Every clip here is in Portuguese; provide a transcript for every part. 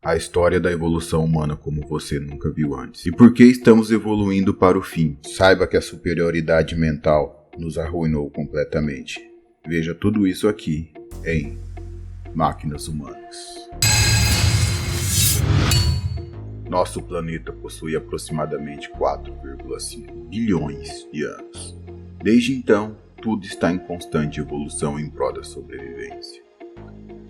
A história da evolução humana como você nunca viu antes. E por que estamos evoluindo para o fim? Saiba que a superioridade mental nos arruinou completamente. Veja tudo isso aqui em Máquinas Humanas. Nosso planeta possui aproximadamente 4,5 bilhões de anos. Desde então, tudo está em constante evolução em prol da sobrevivência.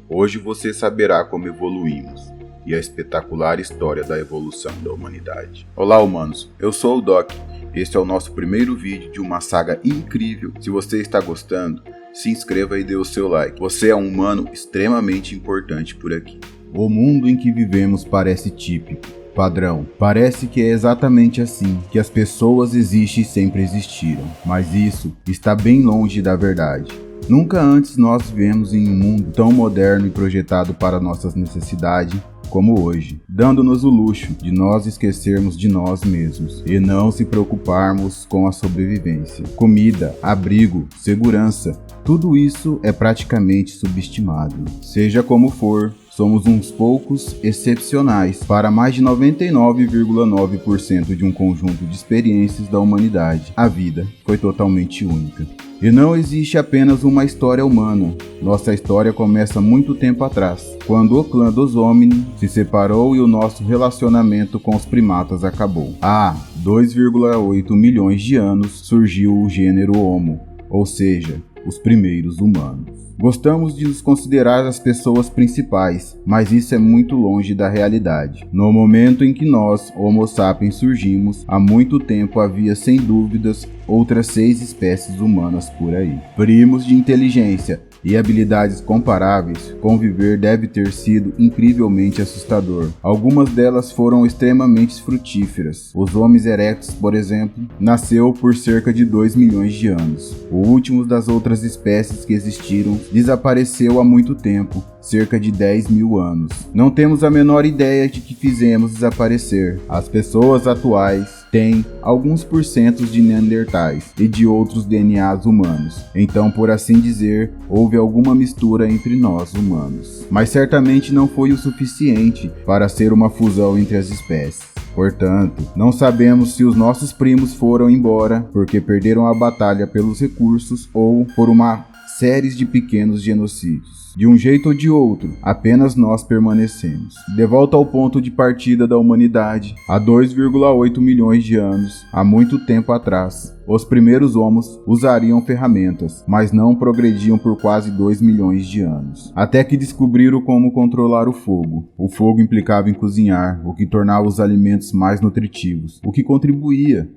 Hoje você saberá como evoluímos e a espetacular história da evolução da humanidade. Olá, humanos, eu sou o Doc. Este é o nosso primeiro vídeo de uma saga incrível. Se você está gostando, se inscreva e dê o seu like. Você é um humano extremamente importante por aqui. O mundo em que vivemos parece típico, padrão. Parece que é exatamente assim que as pessoas existem e sempre existiram. Mas isso está bem longe da verdade. Nunca antes nós vivemos em um mundo tão moderno e projetado para nossas necessidades como hoje, dando-nos o luxo de nós esquecermos de nós mesmos e não se preocuparmos com a sobrevivência. Comida, abrigo, segurança, tudo isso é praticamente subestimado. Seja como for, somos uns poucos excepcionais para mais de 99,9% de um conjunto de experiências da humanidade. A vida foi totalmente única. E não existe apenas uma história humana. Nossa história começa muito tempo atrás, quando o clã dos homínidos se separou e o nosso relacionamento com os primatas acabou. Há 2,8 milhões de anos surgiu o gênero Homo, ou seja, os primeiros humanos. Gostamos de nos considerar as pessoas principais, mas isso é muito longe da realidade. No momento em que nós, Homo sapiens, surgimos, há muito tempo havia sem dúvidas outras 6 espécies humanas por aí. Primos de inteligência e habilidades comparáveis, conviver deve ter sido incrivelmente assustador. Algumas delas foram extremamente frutíferas. Os Homens erectus, por exemplo, nasceu por cerca de 2 milhões de anos. O último das outras espécies que existiram desapareceu há muito tempo, cerca de 10 mil anos. Não temos a menor ideia de que fizemos desaparecer. As pessoas atuais têm alguns porcentos de neandertais e de outros DNAs humanos. Então, por assim dizer, houve alguma mistura entre nós humanos. Mas certamente não foi o suficiente para ser uma fusão entre as espécies. Portanto, não sabemos se os nossos primos foram embora porque perderam a batalha pelos recursos ou por uma série de pequenos genocídios. De um jeito ou de outro, apenas nós permanecemos. De volta ao ponto de partida da humanidade, há 2,8 milhões de anos, há muito tempo atrás, os primeiros homos usariam ferramentas, mas não progrediam por quase 2 milhões de anos. Até que descobriram como controlar o fogo. O fogo implicava em cozinhar, o que tornava os alimentos mais nutritivos, o que contribuía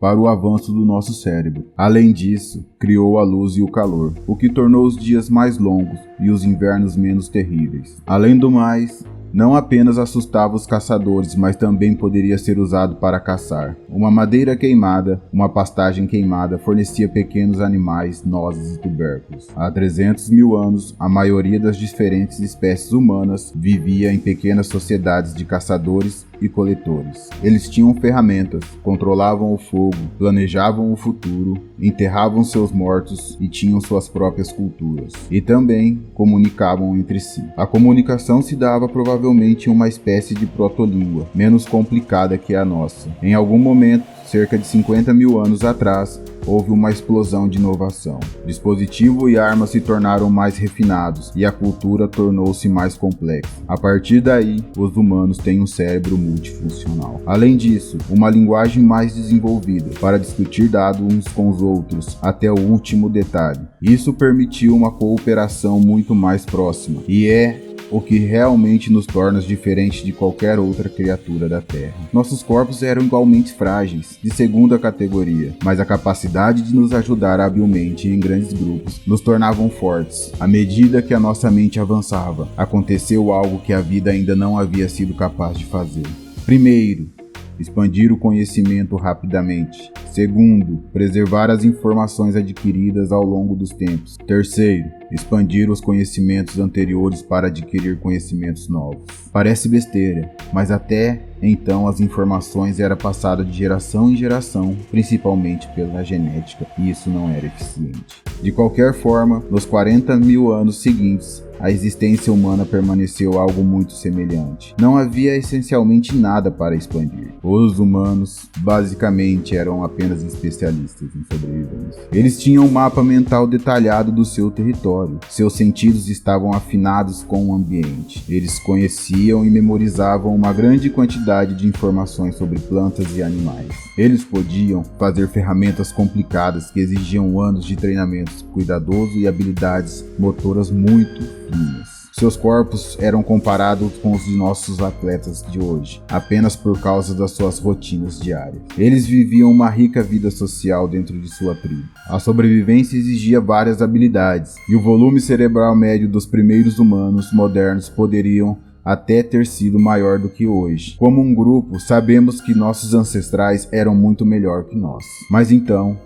para o avanço do nosso cérebro. Além disso, criou a luz e o calor, o que tornou os dias mais longos e os invernos menos terríveis. Além do mais, não apenas assustava os caçadores, mas também poderia ser usado para caçar. Uma madeira queimada, uma pastagem queimada fornecia pequenos animais, nozes e tubérculos. Há 300 mil anos, a maioria das diferentes espécies humanas vivia em pequenas sociedades de caçadores e coletores. Eles tinham ferramentas, controlavam o fogo, planejavam o futuro, enterravam seus mortos e tinham suas próprias culturas. E também comunicavam entre si. A comunicação se dava provavelmente em uma espécie de protolíngua, menos complicada que a nossa. Em algum momento, cerca de 50 mil anos atrás, houve uma explosão de inovação. Dispositivo e armas se tornaram mais refinados e a cultura tornou-se mais complexa. A partir daí, os humanos têm um cérebro multifuncional. Além disso, uma linguagem mais desenvolvida para discutir dados uns com os outros até o último detalhe. Isso permitiu uma cooperação muito mais próxima e é o que realmente nos torna diferentes de qualquer outra criatura da Terra. Nossos corpos eram igualmente frágeis, de segunda categoria, mas a capacidade de nos ajudar habilmente em grandes grupos nos tornavam fortes. À medida que a nossa mente avançava, aconteceu algo que a vida ainda não havia sido capaz de fazer. Primeiro, expandir o conhecimento rapidamente. Segundo, preservar as informações adquiridas ao longo dos tempos. Terceiro, expandir os conhecimentos anteriores para adquirir conhecimentos novos. Parece besteira, mas até então as informações eram passadas de geração em geração, principalmente pela genética, e isso não era eficiente. De qualquer forma, nos 40 mil anos seguintes, a existência humana permaneceu algo muito semelhante. Não havia essencialmente nada para expandir. Os humanos, basicamente, eram apenas especialistas em sobrevivência. Eles tinham um mapa mental detalhado do seu território. Seus sentidos estavam afinados com o ambiente. Eles conheciam e memorizavam uma grande quantidade de informações sobre plantas e animais. Eles podiam fazer ferramentas complicadas que exigiam anos de treinamento cuidadoso e habilidades motoras muito finas. Seus corpos eram comparados com os de nossos atletas de hoje, apenas por causa das suas rotinas diárias. Eles viviam uma rica vida social dentro de sua tribo. A sobrevivência exigia várias habilidades, e o volume cerebral médio dos primeiros humanos modernos poderiam até ter sido maior do que hoje. Como um grupo, sabemos que nossos ancestrais eram muito melhor que nós. Mas então,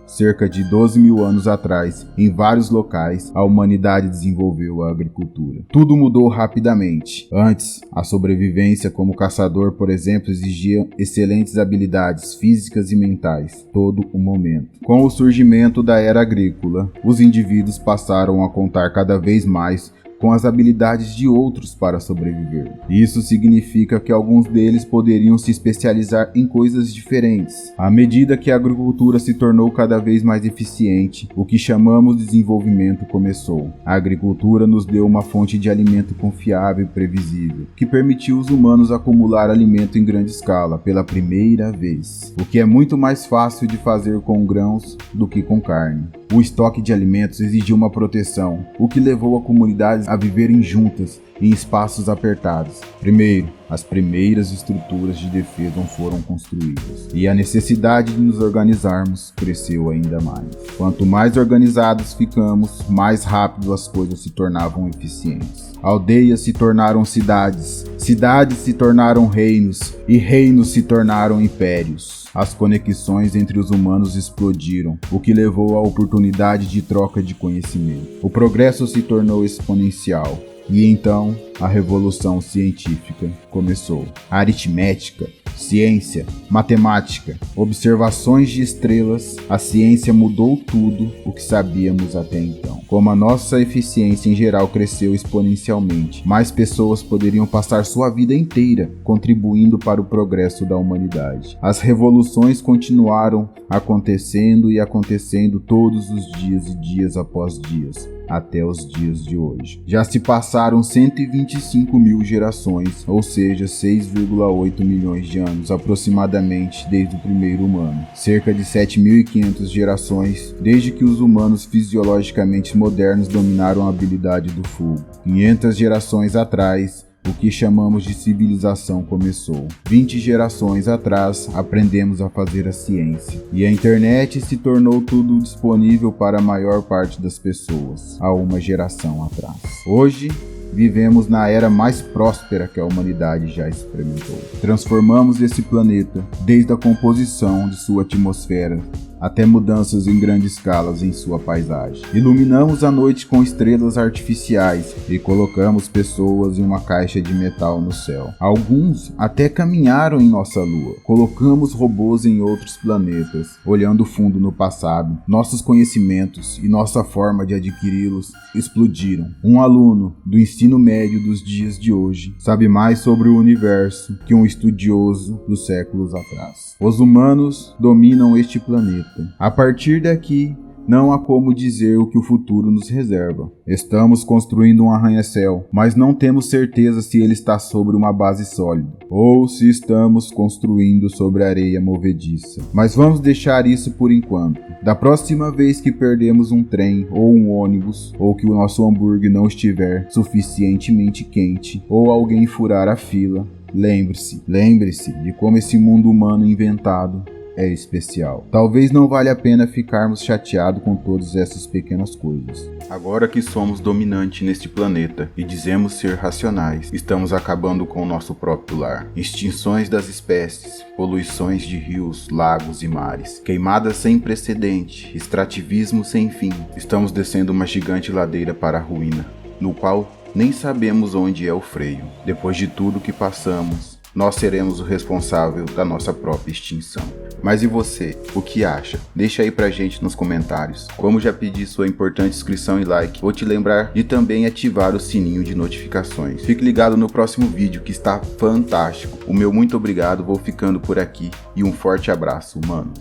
cerca de 12 mil anos atrás, em vários locais, a humanidade desenvolveu a agricultura. Tudo mudou rapidamente. Antes, a sobrevivência como caçador, por exemplo, exigia excelentes habilidades físicas e mentais, todo o momento. Com o surgimento da era agrícola, os indivíduos passaram a contar cada vez mais com as habilidades de outros para sobreviver. Isso significa que alguns deles poderiam se especializar em coisas diferentes. À medida que a agricultura se tornou cada vez mais eficiente, o que chamamos de desenvolvimento começou. A agricultura nos deu uma fonte de alimento confiável e previsível, que permitiu os humanos acumular alimento em grande escala pela primeira vez, o que é muito mais fácil de fazer com grãos do que com carne. O estoque de alimentos exigia uma proteção, o que levou a comunidades a viverem juntas em espaços apertados. Primeiro, as primeiras estruturas de defesa foram construídas, e a necessidade de nos organizarmos cresceu ainda mais. Quanto mais organizados ficamos, mais rápido as coisas se tornavam eficientes. Aldeias se tornaram cidades, cidades se tornaram reinos, e reinos se tornaram impérios. As conexões entre os humanos explodiram, o que levou à oportunidade de troca de conhecimento. O progresso se tornou exponencial. E então, a revolução científica começou. A aritmética, ciência, matemática, observações de estrelas, a ciência mudou tudo o que sabíamos até então. Como a nossa eficiência em geral cresceu exponencialmente, mais pessoas poderiam passar sua vida inteira contribuindo para o progresso da humanidade. As revoluções continuaram acontecendo e acontecendo todos os dias e dias após dias, até os dias de hoje. Já se passaram 125 mil gerações, ou seja, 6,8 milhões de anos aproximadamente desde o primeiro humano. Cerca de 7.500 gerações desde que os humanos fisiologicamente modernos dominaram a habilidade do fogo. 500 gerações atrás, o que chamamos de civilização começou. 20 gerações atrás, aprendemos a fazer a ciência. E a internet se tornou tudo disponível para a maior parte das pessoas, há uma geração atrás. Hoje, vivemos na era mais próspera que a humanidade já experimentou. Transformamos esse planeta, desde a composição de sua atmosfera até mudanças em grandes escalas em sua paisagem. Iluminamos a noite com estrelas artificiais e colocamos pessoas em uma caixa de metal no céu. Alguns até caminharam em nossa lua. Colocamos robôs em outros planetas, olhando fundo no passado. Nossos conhecimentos e nossa forma de adquiri-los explodiram. Um aluno do ensino médio dos dias de hoje sabe mais sobre o universo que um estudioso dos séculos atrás. Os humanos dominam este planeta. A partir daqui, não há como dizer o que o futuro nos reserva. Estamos construindo um arranha-céu, mas não temos certeza se ele está sobre uma base sólida, ou se estamos construindo sobre areia movediça. Mas vamos deixar isso por enquanto. Da próxima vez que perdemos um trem ou um ônibus, ou que o nosso hambúrguer não estiver suficientemente quente, ou alguém furar a fila, lembre-se de como esse mundo humano inventado é especial. Talvez não valha a pena ficarmos chateados com todas essas pequenas coisas. Agora que somos dominantes neste planeta e dizemos ser racionais, estamos acabando com o nosso próprio lar. Extinções das espécies, poluições de rios, lagos e mares, queimadas sem precedente, extrativismo sem fim. Estamos descendo uma gigante ladeira para a ruína, no qual nem sabemos onde é o freio. Depois de tudo que passamos, nós seremos o responsável da nossa própria extinção. Mas e você? O que acha? Deixa aí pra gente nos comentários. Como já pedi sua importante inscrição e like, vou te lembrar de também ativar o sininho de notificações. Fique ligado no próximo vídeo que está fantástico. O meu muito obrigado, vou ficando por aqui e um forte abraço, mano.